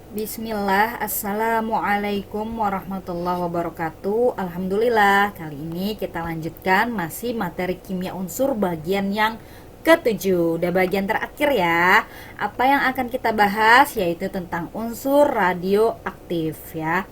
Bismillah, Assalamualaikum warahmatullahi wabarakatuh. Alhamdulillah, kali ini kita lanjutkan masih materi kimia unsur bagian yang ketujuh. Udah bagian terakhir ya. Apa yang akan kita bahas yaitu tentang unsur radioaktif ya.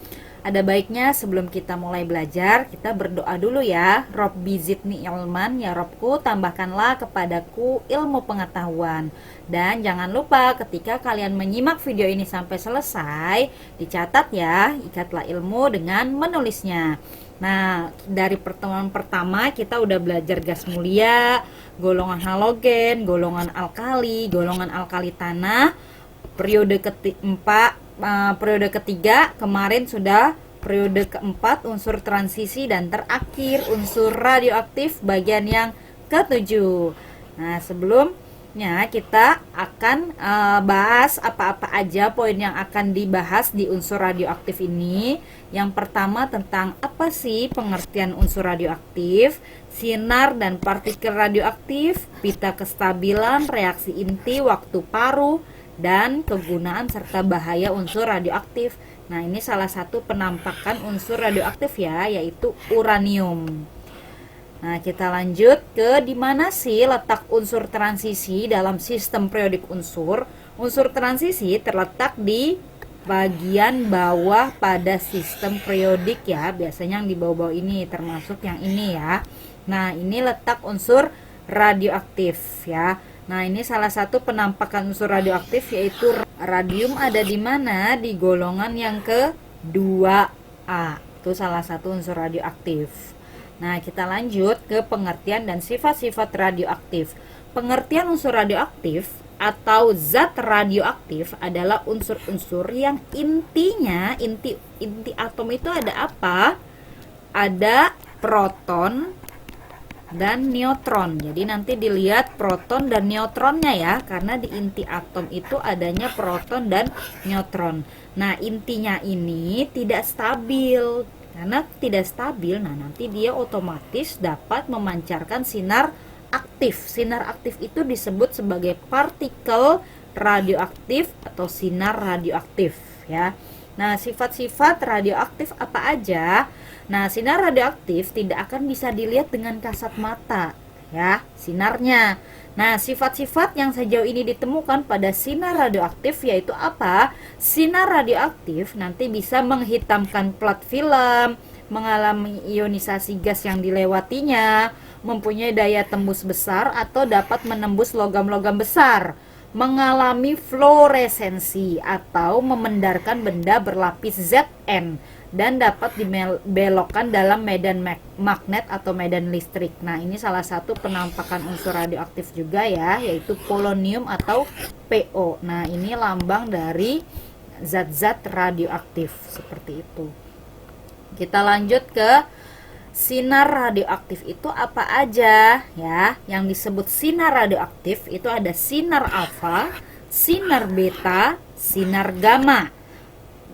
Ada baiknya sebelum kita mulai belajar, kita berdoa dulu ya. Robbi zidni ilman, ya Robku tambahkanlah kepadaku ilmu pengetahuan. Dan jangan lupa ketika kalian menyimak video ini sampai selesai, dicatat ya, ikatlah ilmu dengan menulisnya. Nah, dari pertemuan pertama kita udah belajar gas mulia, golongan halogen, golongan alkali tanah. Periode ketiga kemarin sudah, periode keempat unsur transisi, dan terakhir unsur radioaktif bagian yang ketujuh. Nah, sebelumnya kita akan bahas apa-apa aja poin yang akan dibahas di unsur radioaktif ini. Yang pertama tentang apa sih pengertian unsur radioaktif, sinar dan partikel radioaktif, pita kestabilan, reaksi inti, waktu paruh, dan kegunaan serta bahaya unsur radioaktif. Nah, ini salah satu penampakan unsur radioaktif ya, yaitu uranium. Nah, kita lanjut ke di mana sih letak unsur transisi dalam sistem periodik unsur. Unsur transisi terletak di bagian bawah pada sistem periodik ya, biasanya yang di bawah-bawah ini termasuk yang ini ya. Nah, ini letak unsur radioaktif ya. Nah, ini salah satu penampakan unsur radioaktif yaitu radium ada di mana? Di golongan yang ke-2A. Itu salah satu unsur radioaktif. Nah, kita lanjut ke pengertian dan sifat-sifat radioaktif. Pengertian unsur radioaktif atau zat radioaktif adalah unsur-unsur yang intinya, inti atom itu ada apa? Ada proton dan neutron. Jadi nanti dilihat proton dan neutronnya ya, karena di inti atom itu adanya proton dan neutron. Nah, intinya ini tidak stabil. Karena tidak stabil, nah nanti dia otomatis dapat memancarkan sinar aktif. Sinar aktif itu disebut sebagai partikel radioaktif atau sinar radioaktif ya. Nah, sifat-sifat radioaktif apa aja? Nah, sinar radioaktif tidak akan bisa dilihat dengan kasat mata ya, sinarnya. Nah, sifat-sifat yang sejauh ini ditemukan pada sinar radioaktif yaitu apa? Sinar radioaktif nanti bisa menghitamkan plat film, mengalami ionisasi gas yang dilewatinya, mempunyai daya tembus besar atau dapat menembus logam-logam besar, mengalami fluoresensi atau memendarkan benda berlapis Zn, dan dapat dibelokkan dalam medan magnet atau medan listrik. Nah, ini salah satu penampakan unsur radioaktif juga ya, yaitu polonium atau Po. Nah, ini lambang dari zat-zat radioaktif seperti itu. Kita lanjut ke sinar radioaktif itu apa aja ya. Yang disebut sinar radioaktif itu ada sinar alfa, sinar beta, sinar gamma.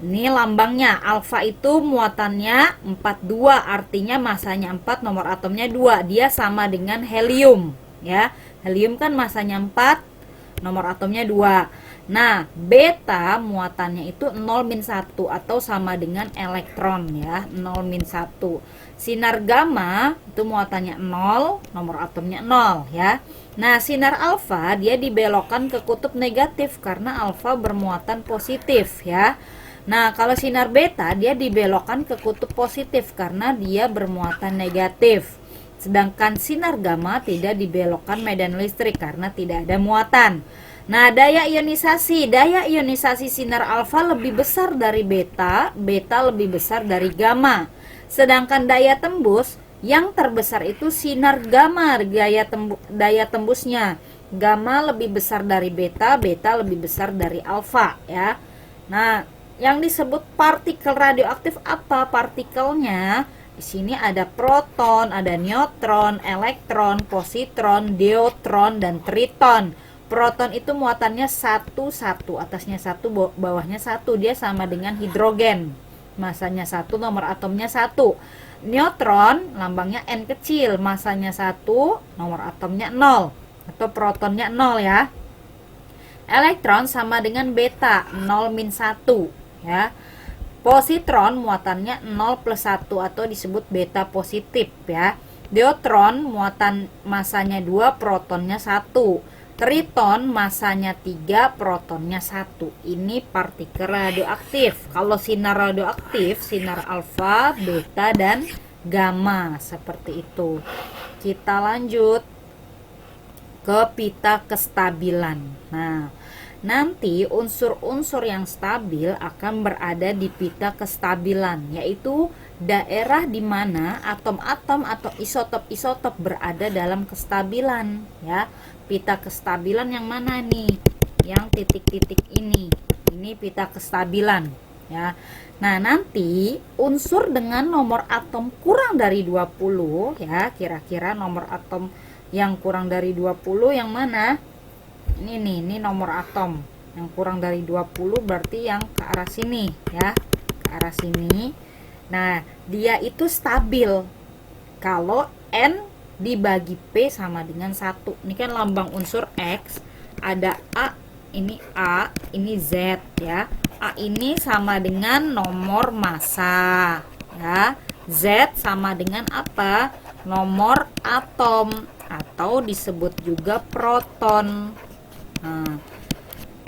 Ini lambangnya, alfa itu muatannya 42, artinya masanya 4, nomor atomnya 2. Dia sama dengan helium ya. Helium kan masanya 4, nomor atomnya 2. Nah, beta muatannya itu 0-1 atau sama dengan elektron ya, 0-1. Sinar gamma itu muatannya 0, nomor atomnya 0 ya. Nah, sinar alfa dia dibelokkan ke kutub negatif karena alfa bermuatan positif ya. Nah, kalau sinar beta dia dibelokkan ke kutub positif karena dia bermuatan negatif. Sedangkan sinar gamma tidak dibelokkan medan listrik karena tidak ada muatan. Nah, daya ionisasi sinar alfa lebih besar dari beta, beta lebih besar dari gamma. Sedangkan daya tembus yang terbesar itu sinar gamma, daya tembusnya. Gamma lebih besar dari beta, beta lebih besar dari alfa ya. Nah, yang disebut partikel radioaktif apa partikelnya? Di sini ada proton, ada neutron, elektron, positron, deuteron, dan triton. Proton itu muatannya 1, atasnya 1, bawahnya 1. Dia sama dengan hidrogen. Masanya 1, nomor atomnya 1. Neutron lambangnya N kecil, masanya 1, nomor atomnya 0 atau protonnya 0 ya. Elektron sama dengan beta 0-1 ya. Positron muatannya 0+1 atau disebut beta positif ya. Deuteron muatan masanya 2, protonnya 1. Triton masanya 3, protonnya 1. Ini partikel radioaktif. Kalau sinar radioaktif, sinar alfa, beta, dan gamma seperti itu. Kita lanjut ke pita kestabilan. Nah, nanti unsur-unsur yang stabil akan berada di pita kestabilan, yaitu daerah di mana atom-atom atau isotop-isotop berada dalam kestabilan ya. Pita kestabilan yang mana nih? Yang titik-titik ini. Ini pita kestabilan ya. Nah, nanti unsur dengan nomor atom kurang dari 20 ya, kira-kira nomor atom yang kurang dari 20 yang mana? Ini nih, ini nomor atom yang kurang dari 20 berarti yang ke arah sini ya, ke arah sini. Nah, dia itu stabil kalau N dibagi P sama dengan 1. Ini kan lambang unsur X, ada A, ini Z ya. A ini sama dengan nomor massa ya. Z sama dengan apa? Nomor atom atau disebut juga proton. Nah,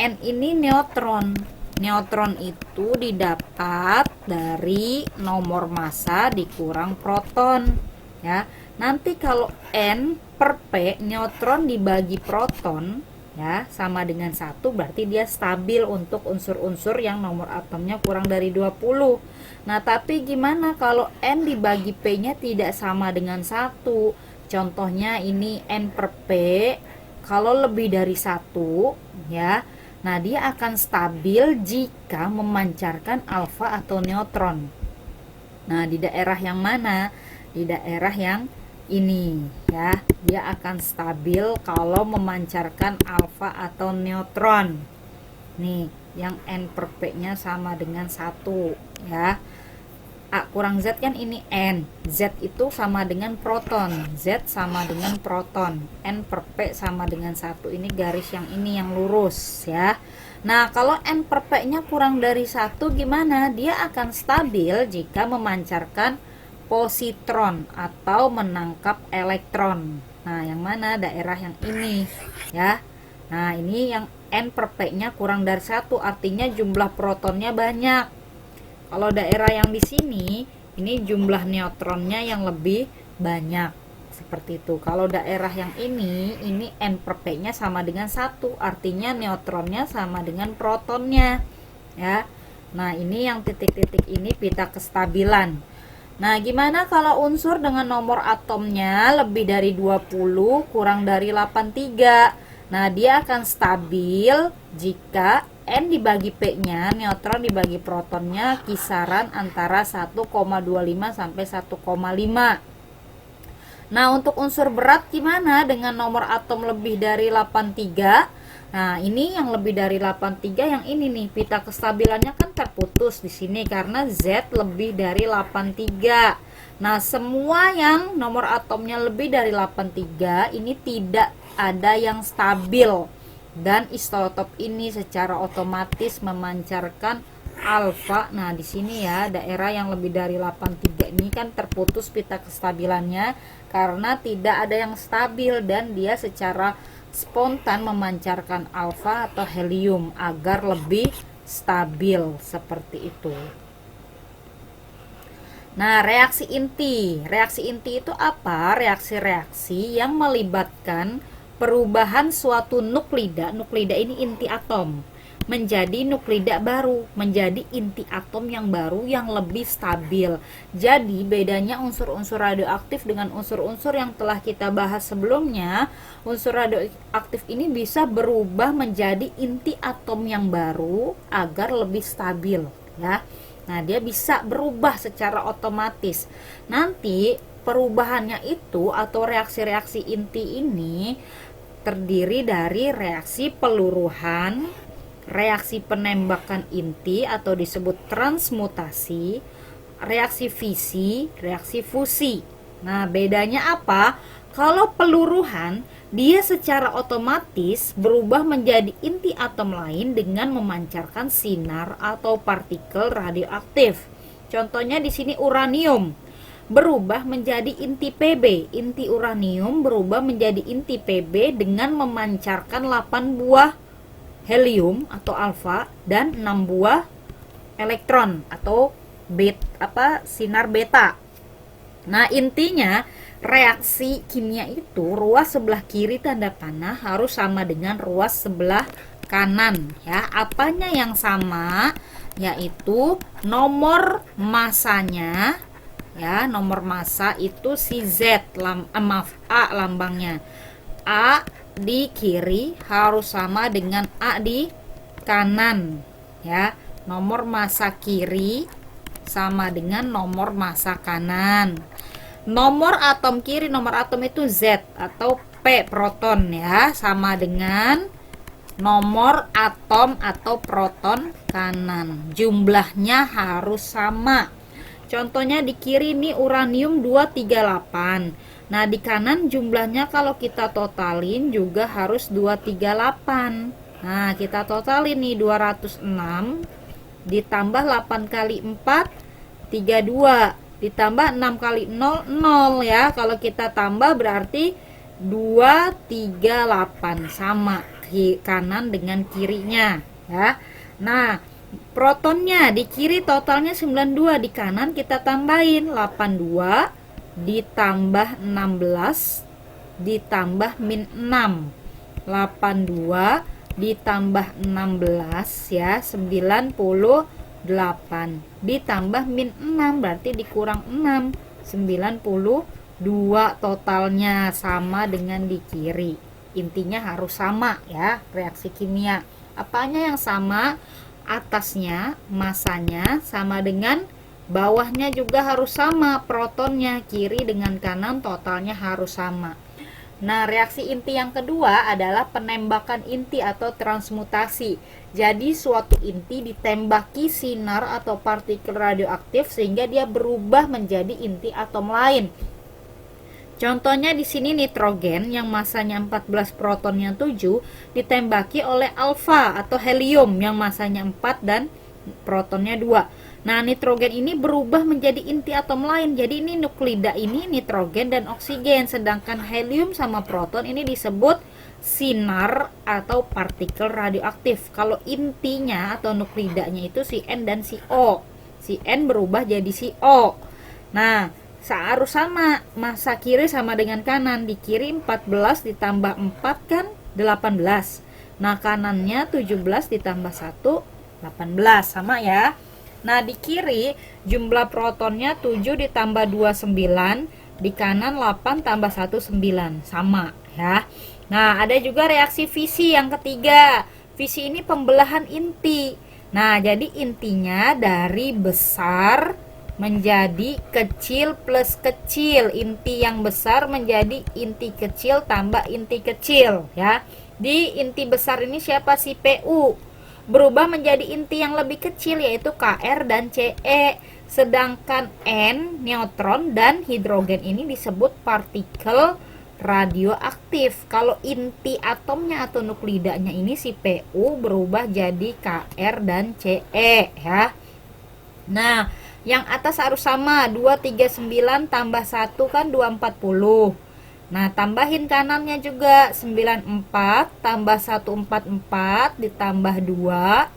N ini neutron. Neutron itu didapat dari nomor massa dikurang proton ya. Nanti kalau N per P, neutron dibagi proton ya, sama dengan 1, berarti dia stabil untuk unsur-unsur yang nomor atomnya kurang dari 20. Nah, tapi gimana kalau N dibagi P-nya tidak sama dengan 1? Contohnya ini N per P, kalau lebih dari 1 ya, nah dia akan stabil jika memancarkan alfa atau neutron. Nah, di daerah yang mana? Di daerah yang ini ya, dia akan stabil kalau memancarkan alfa atau neutron. Nih, yang N per P nya sama dengan 1 ya. A kurang Z kan ini N, Z itu sama dengan proton, Z sama dengan proton, N per P sama dengan 1. Ini garis yang ini yang lurus ya. Nah, kalau N per P nya kurang dari 1 gimana? Dia akan stabil jika memancarkan positron atau menangkap elektron. Nah, yang mana? Daerah yang ini ya. Nah, ini yang N per P nya kurang dari 1, artinya jumlah protonnya banyak. Kalau daerah yang di sini, ini jumlah neutronnya yang lebih banyak. Seperti itu. Kalau daerah yang ini N per P nya sama dengan 1, artinya neutronnya sama dengan protonnya ya. Nah, ini yang titik-titik ini pita kestabilan. Nah, gimana kalau unsur dengan nomor atomnya lebih dari 20 kurang dari 83? Nah, dia akan stabil jika N dibagi P-nya, neutron dibagi protonnya kisaran antara 1,25 sampai 1,5. Nah, untuk unsur berat gimana dengan nomor atom lebih dari 83? Nah, ini yang lebih dari 83 yang ini nih, pita kestabilannya kan terputus di sini karena Z lebih dari 83. Nah, semua yang nomor atomnya lebih dari 83 ini tidak ada yang stabil. Dan isotop ini secara otomatis memancarkan alfa. Nah, di sini ya, daerah yang lebih dari 83 ini kan terputus pita kestabilannya karena tidak ada yang stabil dan dia secara spontan memancarkan alfa atau helium agar lebih stabil seperti itu. Nah, reaksi inti. Reaksi inti itu apa? Reaksi-reaksi yang melibatkan perubahan suatu nuklida. Nuklida ini inti atom menjadi nuklida baru, menjadi inti atom yang baru yang lebih stabil. Jadi bedanya unsur-unsur radioaktif dengan unsur-unsur yang telah kita bahas sebelumnya, unsur radioaktif ini bisa berubah menjadi inti atom yang baru agar lebih stabil ya. Nah, dia bisa berubah secara otomatis. Nanti perubahannya itu atau reaksi-reaksi inti ini terdiri dari reaksi peluruhan, reaksi penembakan inti atau disebut transmutasi, reaksi fisi, reaksi fusi. Nah, bedanya apa? Kalau peluruhan dia secara otomatis berubah menjadi inti atom lain dengan memancarkan sinar atau partikel radioaktif. Contohnya di sini uranium berubah menjadi inti Pb. Inti uranium berubah menjadi inti Pb dengan memancarkan 8 buah helium atau alfa dan 6 buah elektron atau sinar beta. Nah, intinya reaksi kimia itu ruas sebelah kiri tanda panah harus sama dengan ruas sebelah kanan ya. Apanya yang sama? Yaitu nomor masanya ya, nomor massa itu si Z, A lambangnya. A di kiri harus sama dengan A di kanan ya. Nomor massa kiri sama dengan nomor massa kanan. Nomor atom kiri, nomor atom itu Z atau P proton ya, sama dengan nomor atom atau proton kanan. Jumlahnya harus sama. Contohnya di kiri ini uranium 238. Nah, di kanan jumlahnya kalau kita totalin juga harus 238. Nah, kita totalin nih 206 ditambah 8 kali 4 32 ditambah 6 kali 0 0 ya. Kalau kita tambah berarti 238 sama kanan dengan kirinya ya. Nah, protonnya di kiri totalnya 92, di kanan kita tambahin 82 ditambah 16 ditambah min 6. 82 ditambah 16 ya 98 ditambah min 6 berarti dikurang 6 92 totalnya sama dengan di kiri. Intinya harus sama ya reaksi kimia. Apanya yang sama? Atasnya masanya sama dengan bawahnya juga harus sama, protonnya kiri dengan kanan totalnya harus sama. Nah, reaksi inti yang kedua adalah penembakan inti atau transmutasi. Jadi suatu inti ditembaki sinar atau partikel radioaktif sehingga dia berubah menjadi inti atom lain. Contohnya di sini nitrogen yang masanya 14 protonnya 7 ditembaki oleh alfa atau helium yang masanya 4 dan protonnya 2. Nah, nitrogen ini berubah menjadi inti atom lain. Jadi ini nuklida ini nitrogen dan oksigen, sedangkan helium sama proton ini disebut sinar atau partikel radioaktif. Kalau intinya atau nuklidanya itu si N dan si O. Si N berubah jadi si O. Nah, harus sama, massa kiri sama dengan kanan. Di kiri 14 ditambah 4 kan 18. Nah, kanannya 17 ditambah 1 18 sama ya. Nah, di kiri jumlah protonnya 7 ditambah 2 9, di kanan 8 tambah 1 9 sama ya. Nah, ada juga reaksi fisi yang ketiga. Fisi ini pembelahan inti. Nah, jadi intinya dari besar menjadi kecil plus kecil. Inti yang besar menjadi inti kecil tambah inti kecil ya. Di inti besar ini siapa? Si Pu. Berubah menjadi inti yang lebih kecil yaitu Kr dan Ce. Sedangkan N, neutron dan hidrogen ini disebut partikel radioaktif. Kalau inti atomnya atau nuklidanya ini si Pu berubah jadi Kr dan Ce ya. Nah, yang atas harus sama, 239 tambah 1 kan 240. Nah, tambahin kanannya juga 94 tambah 144 ditambah 2.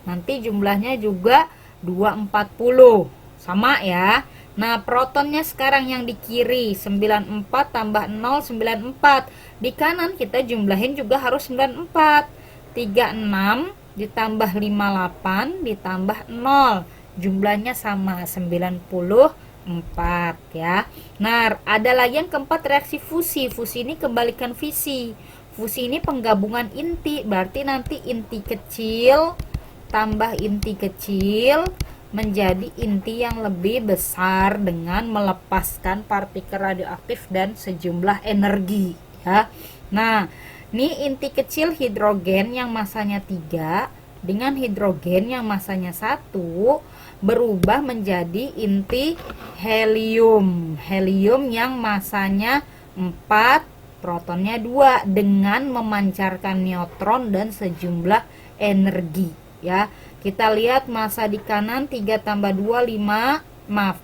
Nanti jumlahnya juga 240. Sama ya. Nah, protonnya sekarang yang di kiri 94 tambah 0 94. Di kanan kita jumlahin juga harus 94. 36 ditambah 58 ditambah 0. Jumlahnya sama 94 ya. Nah, ada lagi yang keempat reaksi fusi. Fusi ini kebalikan fisi. Fusi ini penggabungan inti, berarti nanti inti kecil tambah inti kecil menjadi inti yang lebih besar dengan melepaskan partikel radioaktif dan sejumlah energi ya. Nah, ini inti kecil hidrogen yang masanya 3 dengan hidrogen yang masanya 1 berubah menjadi inti helium. Helium yang masanya 4 protonnya 2 dengan memancarkan neutron dan sejumlah energi ya. Kita lihat massa di kanan 3 tambah 2 5,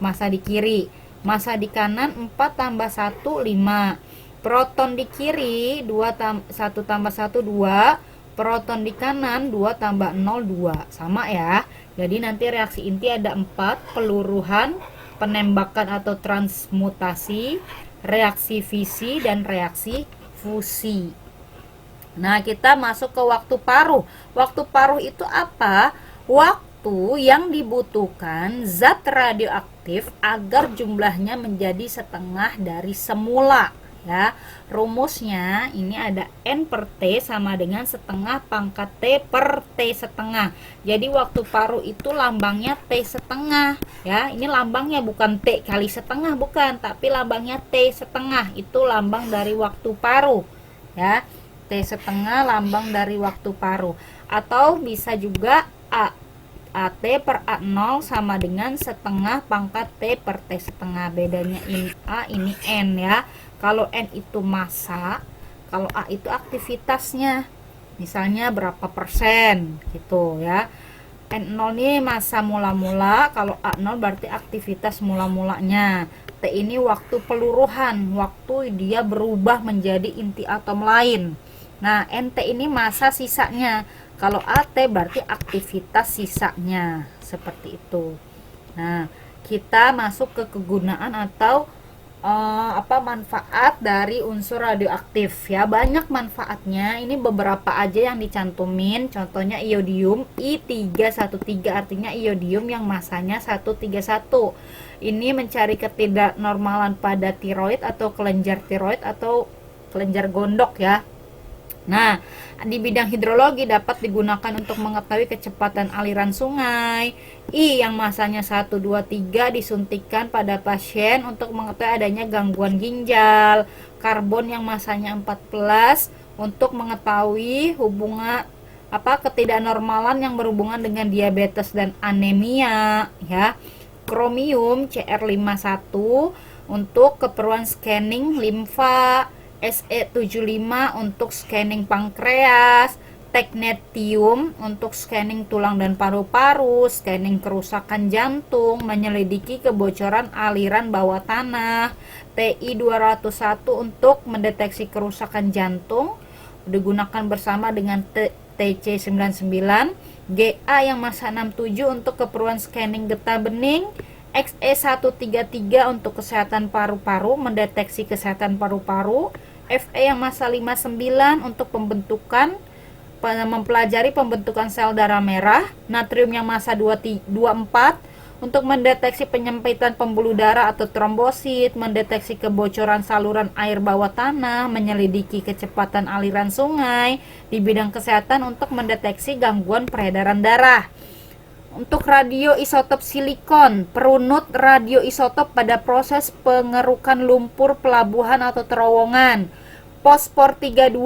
massa di kiri. Massa di kanan 4 tambah 1 5. Proton di kiri 1 tambah 1 2. Proton di kanan 2 tambah 0 2. Sama ya. Jadi nanti reaksi inti ada 4, peluruhan, penembakan atau transmutasi, reaksi fisi, dan reaksi fusi. Nah, kita masuk ke waktu paruh. Waktu paruh itu apa? Waktu yang dibutuhkan zat radioaktif agar jumlahnya menjadi setengah dari semula ya. Rumusnya ini ada N per T sama dengan setengah pangkat T per T setengah. Jadi waktu paruh itu lambangnya T setengah ya. Ini lambangnya bukan T kali setengah, bukan, tapi lambangnya T setengah. Itu lambang dari waktu paruh ya. T setengah lambang dari waktu paruh. Atau bisa juga AT per A0 sama dengan setengah pangkat T per T setengah. Bedanya ini A, ini N ya. Kalau N itu massa, kalau A itu aktivitasnya. Misalnya berapa persen gitu ya. N0 ini massa mula-mula, kalau A0 berarti aktivitas mula-mulanya. T ini waktu peluruhan, waktu dia berubah menjadi inti atom lain. Nah, NT ini massa sisanya. Kalau AT berarti aktivitas sisanya. Seperti itu. Nah, kita masuk ke kegunaan atau manfaat dari unsur radioaktif ya. Banyak manfaatnya. Ini beberapa aja yang dicantumin. Contohnya iodium I313, artinya iodium yang massanya 131. Ini mencari ketidaknormalan pada tiroid atau kelenjar tiroid atau kelenjar gondok ya. Nah, di bidang hidrologi dapat digunakan untuk mengetahui kecepatan aliran sungai. I yang masanya 1, 2, 3 disuntikan pada pasien untuk mengetahui adanya gangguan ginjal. Karbon yang masanya 14 untuk mengetahui hubungan ketidaknormalan yang berhubungan dengan diabetes dan anemia ya. Kromium Cr51 untuk keperluan scanning limfa. Se75 untuk scanning pankreas, teknetium untuk scanning tulang dan paru-paru, scanning kerusakan jantung, menyelidiki kebocoran aliran bawah tanah, Ti201 untuk mendeteksi kerusakan jantung, digunakan bersama dengan TC99, Ga yang massa 67 untuk keperluan scanning getah bening, Xe133 untuk kesehatan paru-paru, mendeteksi kesehatan paru-paru, Fe yang massa 59 untuk mempelajari pembentukan sel darah merah, natrium yang massa 24 untuk mendeteksi penyempitan pembuluh darah atau trombosit, mendeteksi kebocoran saluran air bawah tanah, menyelidiki kecepatan aliran sungai, di bidang kesehatan untuk mendeteksi gangguan peredaran darah. Untuk radioisotop silikon, perunut radioisotop pada proses pengerukan lumpur pelabuhan atau terowongan. Fosfor 32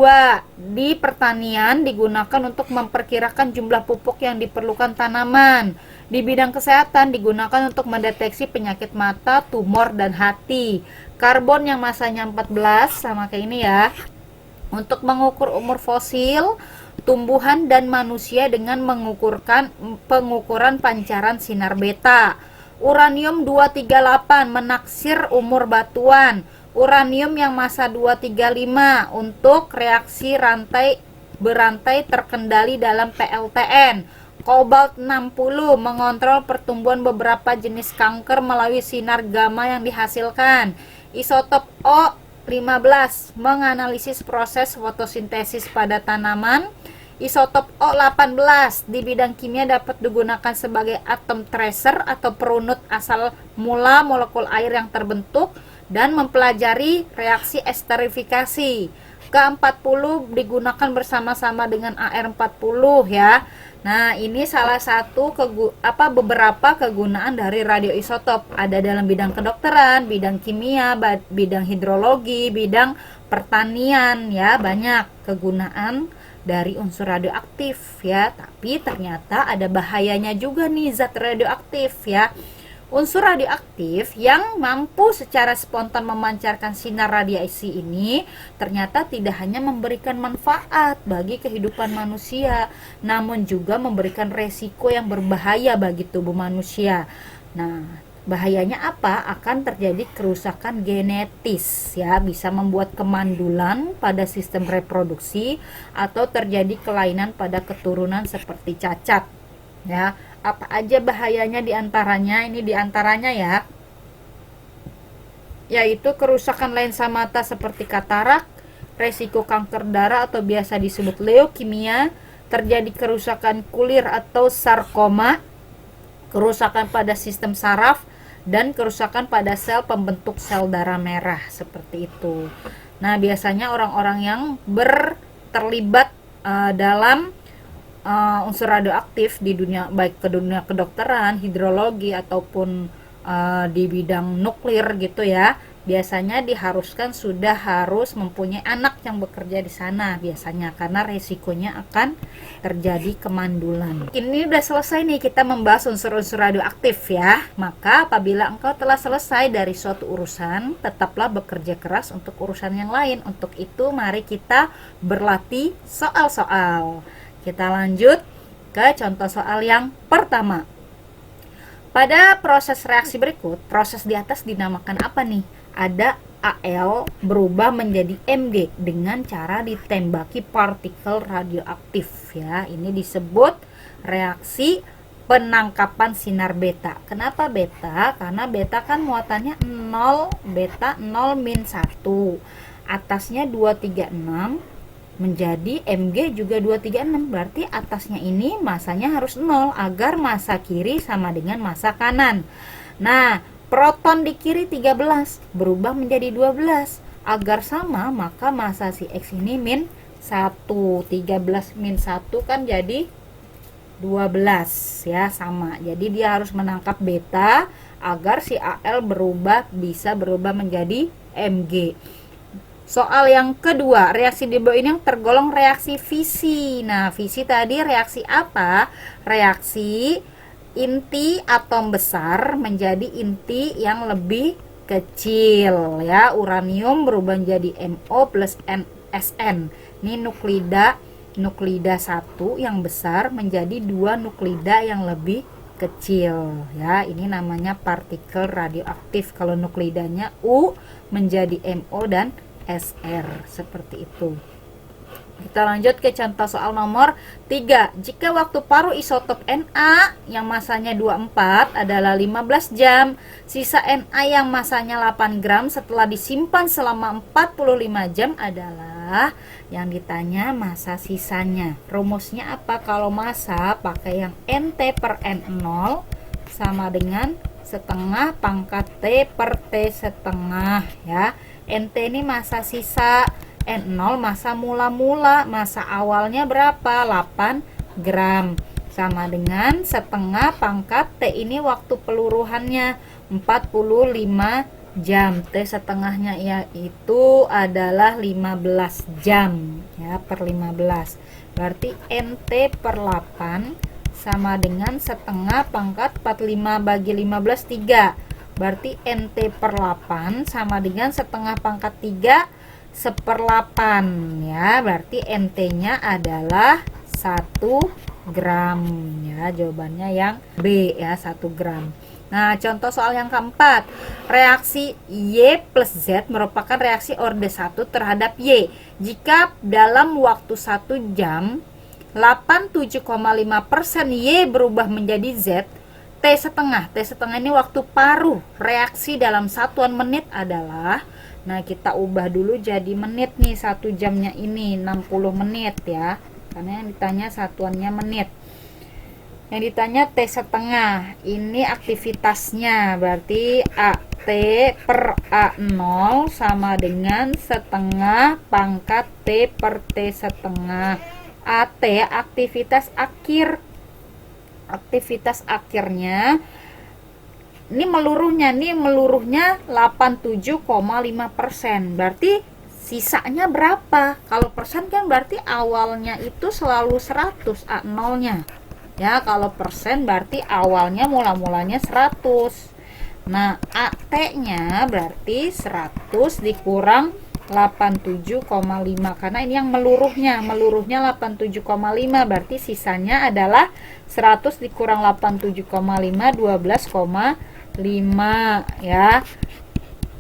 di pertanian digunakan untuk memperkirakan jumlah pupuk yang diperlukan tanaman. Di bidang kesehatan digunakan untuk mendeteksi penyakit mata, tumor, dan hati. Karbon yang masanya 14 sama kayak ini ya. Untuk mengukur umur fosil tumbuhan dan manusia dengan pengukuran pancaran sinar beta. Uranium 238 menaksir umur batuan. Uranium yang massa 235 untuk reaksi berantai terkendali dalam PLTN. Kobalt 60 mengontrol pertumbuhan beberapa jenis kanker melalui sinar gamma yang dihasilkan. Isotop O15 menganalisis proses fotosintesis pada tanaman. Isotop O18 di bidang kimia dapat digunakan sebagai atom tracer atau perunut asal mula molekul air yang terbentuk dan mempelajari reaksi esterifikasi. Ke-40 digunakan bersama-sama dengan AR40 ya. Nah, ini salah satu beberapa kegunaan dari radioisotop. Ada dalam bidang kedokteran, bidang kimia, bidang hidrologi, bidang pertanian ya, banyak kegunaan dari unsur radioaktif ya. Tapi ternyata ada bahayanya juga nih zat radioaktif ya. Unsur radioaktif yang mampu secara spontan memancarkan sinar radiasi ini ternyata tidak hanya memberikan manfaat bagi kehidupan manusia, namun juga memberikan resiko yang berbahaya bagi tubuh manusia. Nah, bahayanya apa? Akan terjadi kerusakan genetis, ya, bisa membuat kemandulan pada sistem reproduksi atau terjadi kelainan pada keturunan seperti cacat. Ya, apa aja bahayanya diantaranya? Ini diantaranya ya, yaitu kerusakan lensa mata seperti katarak, resiko kanker darah atau biasa disebut leukemia, terjadi kerusakan kulit atau sarkoma, kerusakan pada sistem saraf, dan kerusakan pada sel pembentuk sel darah merah seperti itu. Nah, biasanya orang-orang yang terlibat dalam unsur radioaktif di dunia, baik ke dunia kedokteran, hidrologi ataupun di bidang nuklir gitu ya, biasanya diharuskan sudah harus mempunyai anak yang bekerja di sana biasanya, karena resikonya akan terjadi kemandulan. Ini udah selesai nih kita membahas unsur-unsur radioaktif ya. Maka apabila engkau telah selesai dari suatu urusan, tetaplah bekerja keras untuk urusan yang lain. Untuk itu mari kita berlatih soal-soal. Kita lanjut ke contoh soal yang pertama. Pada proses reaksi berikut, proses di atas dinamakan apa nih? Ada Al berubah menjadi Mg dengan cara ditembaki partikel radioaktif ya. Ini disebut reaksi penangkapan sinar beta. Kenapa beta? Karena beta kan muatannya 0, beta 0 min 1. Atasnya 236 menjadi Mg juga 236, berarti atasnya ini masanya harus 0 agar massa kiri sama dengan massa kanan. Nah, proton di kiri 13 berubah menjadi 12, agar sama maka massa si X ini min 1. 13 min 1 kan jadi 12 ya, sama. Jadi dia harus menangkap beta agar si Al bisa berubah menjadi Mg. Soal yang kedua, reaksi di bawah ini yang tergolong reaksi fisi. Nah, fisi tadi reaksi apa? Reaksi inti atom besar menjadi inti yang lebih kecil ya. Uranium berubah menjadi MO plus NSN. Ini nuklida 1 yang besar menjadi 2 nuklida yang lebih kecil ya. Ini namanya partikel radioaktif. Kalau nuklidanya U menjadi MO dan SR seperti itu. Kita lanjut ke contoh soal nomor 3. Jika waktu paruh isotop Na yang masanya 24 adalah 15 jam, sisa Na yang masanya 8 gram setelah disimpan selama 45 jam adalah yang ditanya massa sisanya. Rumusnya apa? Kalau massa pakai yang Nt per N0 sama dengan setengah pangkat T per T setengah ya. Nt ini massa sisa, N0 massa mula-mula, massa awalnya berapa? 8 gram. Sama dengan setengah pangkat T ini waktu peluruhannya 45 jam. T setengahnya yaitu adalah 15 jam ya, per 15. Berarti Nt per 8 sama dengan setengah pangkat 45 bagi 15 3. Berarti Nt per 8 sama dengan setengah pangkat 3 1/8 ya. Berarti Nt nya adalah 1 gram ya. Jawabannya yang B ya, 1 gram. Nah, contoh soal yang keempat. Reaksi Y plus Z merupakan reaksi orde 1 terhadap Y. Jika dalam waktu 1 jam 87,5% Y berubah menjadi Z, T setengah ini waktu paruh reaksi dalam satuan menit adalah, nah kita ubah dulu jadi menit nih, 1 jamnya ini 60 menit ya, karena yang ditanya satuannya menit. Yang ditanya T setengah, ini aktivitasnya, berarti AT per A0 sama dengan setengah pangkat T per T setengah. AT aktivitas akhir, aktivitas akhirnya ini meluruhnya 87,5%. Berarti sisanya berapa? Kalau persen kan berarti awalnya itu selalu 100 A0 nya ya. Kalau persen berarti awalnya mulanya 100. Nah, AT-nya berarti 100 dikurang 87,5 karena ini yang meluruhnya 87,5 berarti sisanya adalah 100 dikurang 87,5 12,5 ya,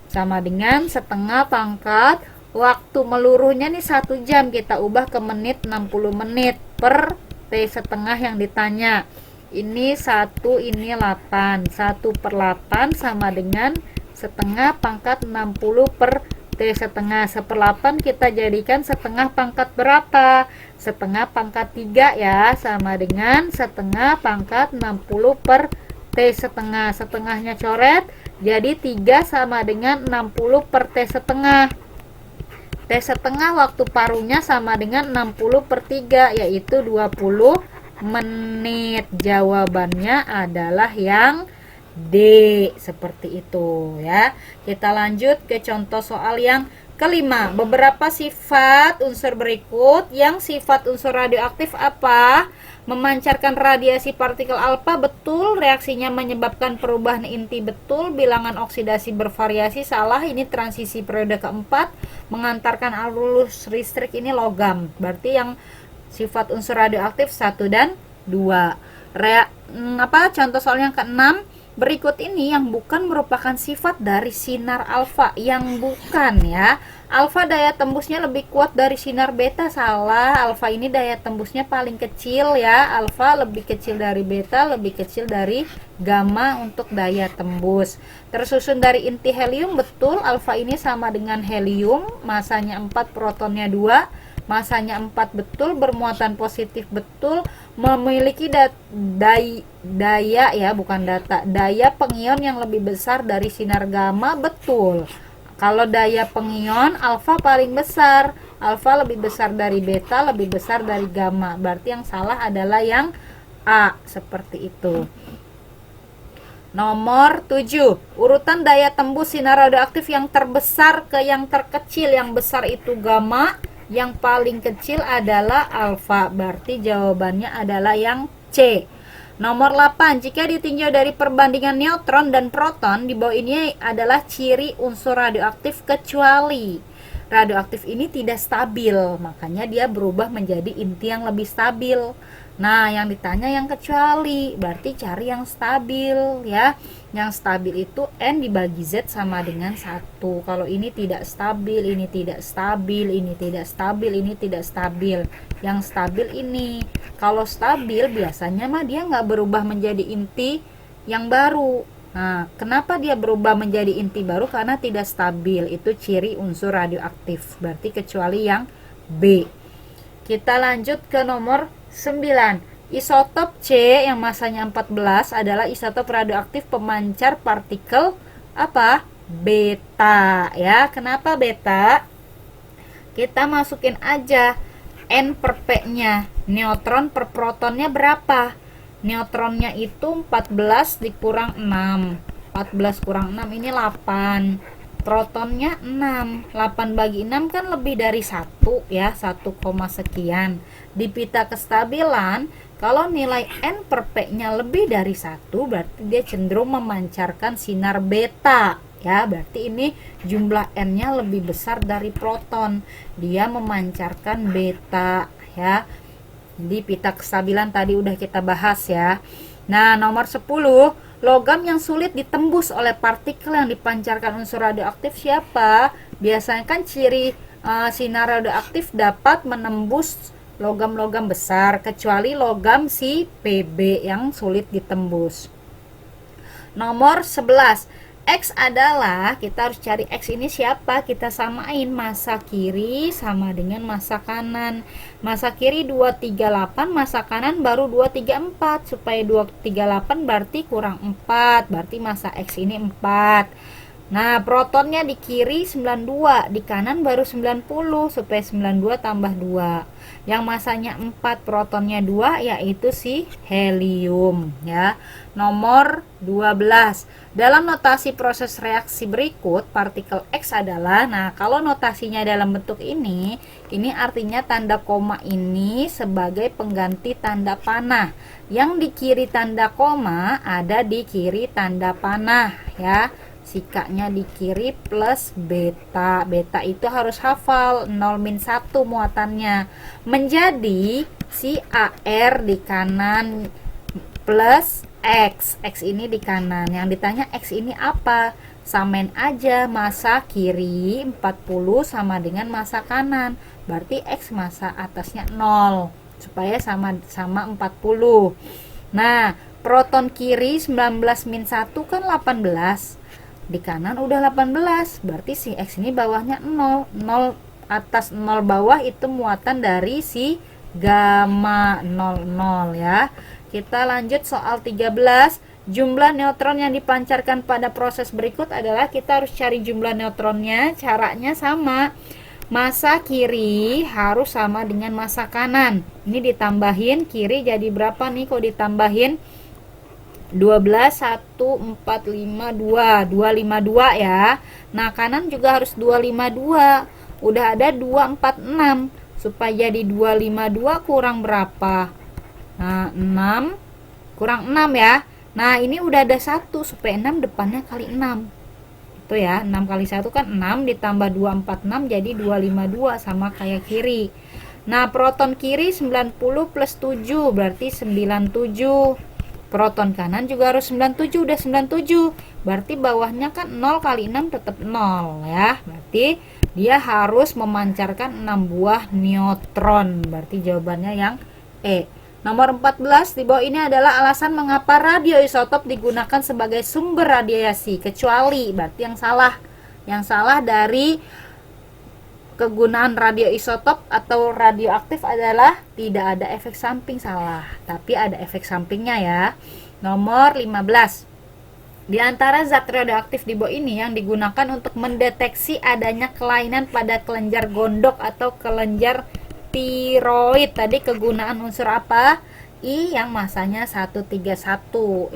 sama dengan setengah pangkat waktu meluruhnya nih 1 jam, kita ubah ke menit 60 menit per T setengah yang ditanya. Ini 1, ini 8, 1 per 8 sama dengan setengah pangkat 60 per T setengah. 1/8 kita jadikan setengah pangkat berapa? Setengah pangkat 3 ya, sama dengan setengah pangkat 60 per T setengah. Setengahnya coret, jadi 3 sama dengan 60 per T setengah. T setengah waktu paruhnya sama dengan 60 per 3, yaitu 20 menit. Jawabannya adalah yang D, seperti itu ya. Kita lanjut ke contoh soal yang kelima. Beberapa sifat unsur berikut. Yang sifat unsur radioaktif apa? Memancarkan radiasi partikel alfa, betul. Reaksinya menyebabkan perubahan inti, betul. Bilangan oksidasi bervariasi, salah. Ini transisi periode keempat. Mengantarkan arus listrik, ini logam. Berarti yang sifat unsur radioaktif 1 dan 2. Contoh soal yang keenam. Berikut ini yang bukan merupakan sifat dari sinar alfa, yang bukan ya. Alfa daya tembusnya lebih kuat dari sinar beta, salah. Alfa ini daya tembusnya paling kecil ya. Alfa lebih kecil dari beta, lebih kecil dari gamma untuk daya tembus. Tersusun dari inti helium, betul. Alfa ini sama dengan helium, masanya 4, protonnya 2. Masanya 4, betul. Bermuatan positif, betul. Memiliki daya ya, bukan data, daya pengion yang lebih besar dari sinar gamma, betul. Kalau daya pengion alfa paling besar, alfa lebih besar dari beta, lebih besar dari gamma. Berarti yang salah adalah yang A, seperti itu. Nomor 7, urutan daya tembus sinar radioaktif yang terbesar ke yang terkecil. Yang besar itu gamma, yang paling kecil adalah alfa. Berarti jawabannya adalah yang C. Nomor 8, jika ditinjau dari perbandingan neutron dan proton, di bawah ini adalah ciri unsur radioaktif kecuali. Radioaktif ini tidak stabil, makanya dia berubah menjadi inti yang lebih stabil. Nah, yang ditanya yang kecuali, berarti cari yang stabil ya. Yang stabil itu N dibagi Z sama dengan 1. Kalau ini tidak stabil, ini tidak stabil, ini tidak stabil, ini tidak stabil. Yang stabil ini. Kalau stabil biasanya mah dia nggak berubah menjadi inti yang baru. Nah, kenapa dia berubah menjadi inti baru? Karena tidak stabil. Itu ciri unsur radioaktif. Berarti kecuali yang B. Kita lanjut ke nomor 9. Isotop C yang masanya 14 adalah isotop radioaktif pemancar partikel apa? Beta ya. Kenapa beta? Kita masukin aja N per P-nya. Neutron per protonnya berapa? Neutronnya itu 14 dikurang 6. 14 kurang 6 ini 8. Protonnya 6. 8 bagi 6 kan lebih dari 1 ya, 1, sekian. Di pita kestabilan, kalau nilai N per P-nya lebih dari 1, berarti dia cenderung memancarkan sinar beta ya. Berarti ini jumlah N-nya lebih besar dari proton. Dia memancarkan beta ya. Di pita kestabilan tadi udah kita bahas ya. Nah, nomor 10, logam yang sulit ditembus oleh partikel yang dipancarkan unsur radioaktif siapa? Biasanya kan ciri sinar radioaktif dapat menembus logam-logam besar, kecuali logam si Pb yang sulit ditembus. Nomor 11, X adalah, kita harus cari X ini siapa? Kita samain massa kiri sama dengan massa kanan. Massa kiri 238, massa kanan baru 234. Supaya 238 berarti kurang 4, berarti massa X ini 4. Nah, protonnya di kiri 92, di kanan baru 90, supaya 92 tambah 2. Yang masanya 4, protonnya 2, yaitu si helium ya. Nomor 12. Dalam notasi proses reaksi berikut, partikel X adalah, nah kalau notasinya dalam bentuk ini artinya tanda koma ini sebagai pengganti tanda panah. Yang di kiri tanda koma ada di kiri tanda panah ya. Sikanya di kiri plus beta. Beta itu harus hafal 0-1 muatannya. Menjadi si AR di kanan plus X. X ini di kanan. Yang ditanya X ini apa? Samain aja, massa kiri 40 sama dengan massa kanan. Berarti X massa atasnya 0. Supaya sama 40. Nah, proton kiri 19-1 kan 18. Di kanan udah 18, berarti si X ini bawahnya 0. 0 atas 0 bawah itu muatan dari si gamma 00 ya. Kita lanjut soal 13. Jumlah neutron yang dipancarkan pada proses berikut adalah, kita harus cari jumlah neutronnya. Caranya sama, massa kiri harus sama dengan massa kanan. Ini ditambahin, kiri jadi berapa nih kalau ditambahin? 12, 1, 4, 5, 2 252 ya. Nah kanan juga harus 252. Udah ada 246. Supaya jadi 252 kurang berapa? Nah 6 kurang 6 ya. Nah ini udah ada 1, supaya 6 depannya kali 6. Itu ya, 6 kali 1 kan 6, ditambah 246 jadi 252, sama kayak kiri. Nah proton kiri 90 plus 7 berarti 97. Proton kanan juga harus 97, udah 97. Berarti bawahnya kan 0 kali 6 tetap 0 ya. Berarti dia harus memancarkan 6 buah neutron. Berarti jawabannya yang E. Nomor 14, di bawah ini adalah alasan mengapa radioisotop digunakan sebagai sumber radiasi. Kecuali, berarti yang salah. Yang salah dari kegunaan radioisotop atau radioaktif adalah tidak ada efek samping, salah, tapi ada efek sampingnya ya. Nomor 15. Di antara zat radioaktif di bawah ini yang digunakan untuk mendeteksi adanya kelainan pada kelenjar gondok atau kelenjar tiroid. Tadi kegunaan unsur apa? I yang masanya 131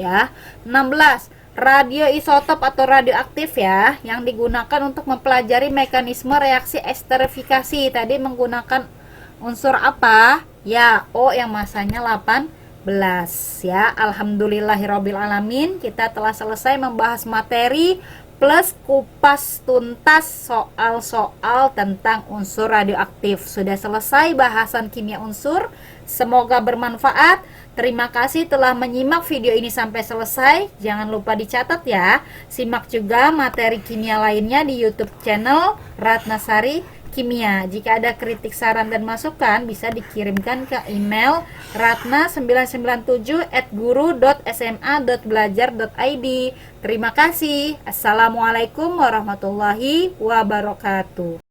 ya. 16. Radioisotop atau radioaktif ya, yang digunakan untuk mempelajari mekanisme reaksi esterifikasi. Tadi menggunakan unsur apa? Ya, O yang masanya 18 ya. Alhamdulillahirobbilalamin, kita telah selesai membahas materi plus kupas tuntas soal-soal tentang unsur radioaktif. Sudah selesai bahasan kimia unsur. Semoga bermanfaat. Terima kasih telah menyimak video ini sampai selesai. Jangan lupa dicatat ya. Simak juga materi kimia lainnya di YouTube channel Ratnasari Kimia. Jika ada kritik, saran, dan masukan bisa dikirimkan ke email ratna997@guru.sma.belajar.id. Terima kasih. Assalamualaikum warahmatullahi wabarakatuh.